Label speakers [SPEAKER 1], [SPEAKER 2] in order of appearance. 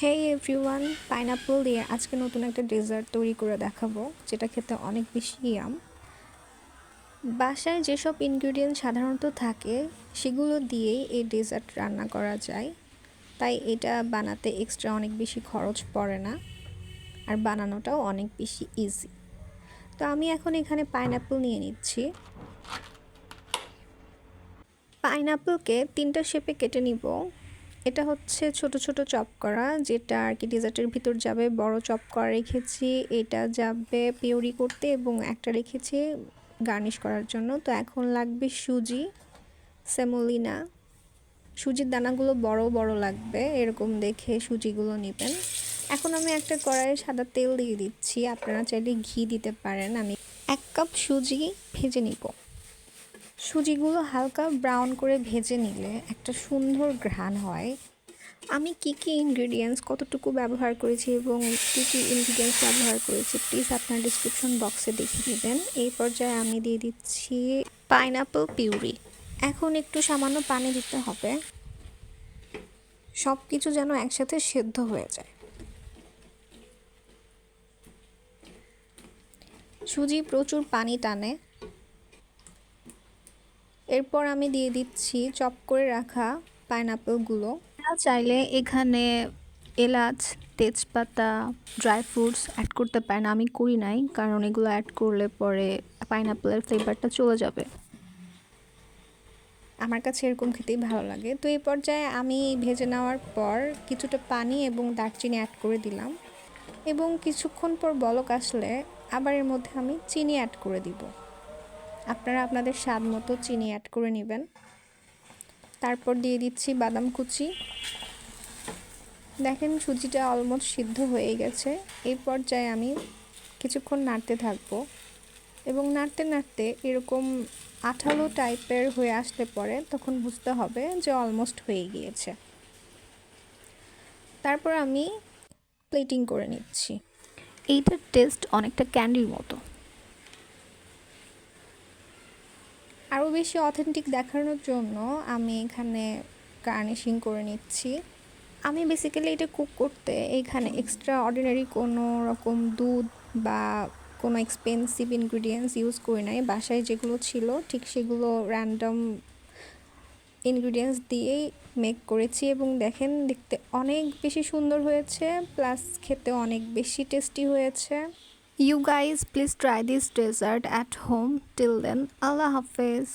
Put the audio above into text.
[SPEAKER 1] হেই everyone, pineapple দিয়ে আজকে নতুন একটা ডেজার্ট তৈরি করে দেখাবো, যেটা খেতে অনেক বেশি ইয়াম। বাসায় যেসব ইনগ্রিডিয়েন্ট সাধারণত থাকে সেগুলো দিয়েই এই ডেজার্ট রান্না করা যায়, তাই এটা বানাতে এক্সট্রা অনেক বেশি খরচ পড়ে না, আর বানানোটাও অনেক বেশি ইজি। তো আমি এখন এখানে পাইনাপল নিয়ে নিচ্ছি। পাইনাপলকে 3টা শেপে কেটে নিব। এটা হচ্ছে ছোট ছোট চপ করা, যেটা আর কি ডেজার্টের ভিতর যাবে। বড় চপ করা রেখেছি, এটা যাবে পিউরি করতে, এবং একটা রেখেছি গার্নিশ করার জন্য। তো এখন লাগবে সুজি, সেমোলিনা। সুজির দানাগুলো বড় বড় লাগবে, এরকম দেখে সুজিগুলো নেবেন। এখন আমি একটা কড়াইয়ে সাদা তেল দিয়ে দিচ্ছি, আপনারা চাইলে ঘি দিতে পারেন। আমি 1 কাপ সুজি ভেজে নিব। সুজিগুলো হালকা ব্রাউন করে ভেজে নিলে একটা সুন্দর ঘ্রাণ হয়। আমি কি কি ইনগ্রেডিয়েন্টস কতটুকু ব্যবহার করেছি এবং কী কী ইনগ্রেডিয়েন্টস ব্যবহার করেছি প্লিজ আপনার ডিসক্রিপশন বক্সে দেখে নেবেন। এই পর্যায়ে আমি দিয়ে দিচ্ছি পাইনাপল পিউরি। এখন একটু সামান্য পানি দিতে হবে, সব কিছু যেন একসাথে সেদ্ধ হয়ে যায়। সুজি প্রচুর পানি টানে। এরপর আমি দিয়ে দিচ্ছি চপ করে রাখা পাইনাপলগুলো। চাইলে এখানে এলাচ, তেজপাতা, ড্রাই ফ্রুটস অ্যাড করতে পারেন। আমি করি নাই, কারণ এগুলো অ্যাড করলে পরে পাইনাপলের ফ্লেভারটা চলে যাবে। আমার কাছে এরকম খেতেই ভালো লাগে। তো এই পর্যায়ে আমি ভেজে নেওয়ার পর কিছুটা পানি এবং দারচিনি অ্যাড করে দিলাম, এবং কিছুক্ষণ পর বলক আসলে আবার এর মধ্যে আমি চিনি অ্যাড করে দিব। আপনারা আপনাদের স্বাদ মতো চিনি অ্যাড করে নেবেন। তারপর দিয়ে দিচ্ছি বাদাম কুচি। দেখেন সুজিটা অলমোস্ট সিদ্ধ হয়ে গেছে। এই পর্যায়ে আমি কিছুক্ষণ নাড়তে থাকবো, এবং নাড়তে নাড়তে এরকম আঠালো টাইপের হয়ে আসলে পরে তখন বুঝতে হবে যে অলমোস্ট হয়ে গিয়েছে। তারপর আমি প্লেটিং করে নিচ্ছি। এইটার টেস্ট অনেকটা ক্যান্ডির মতো। আরও বেশি অথেন্টিক দেখানোর জন্য আমি এখানে গার্নিশিং করে নিচ্ছি। আমি বেসিক্যালি এটা কুক করতে এখানে এক্সট্রা অর্ডিনারি কোনো রকম দুধ বা কোনো এক্সপেন্সিভ ইনগ্রিডিয়েন্টস ইউজ করি নাই। বাসায় যেগুলো ছিল ঠিক সেগুলো র্যান্ডম ইনগ্রিডিয়েন্টস দিয়েই মেক করেছি, এবং দেখেন দেখতে অনেক বেশি সুন্দর হয়েছে, প্লাস খেতে অনেক বেশি টেস্টি হয়েছে। You guys please try this dessert at home. Till then, আল্লাহ হাফেজ।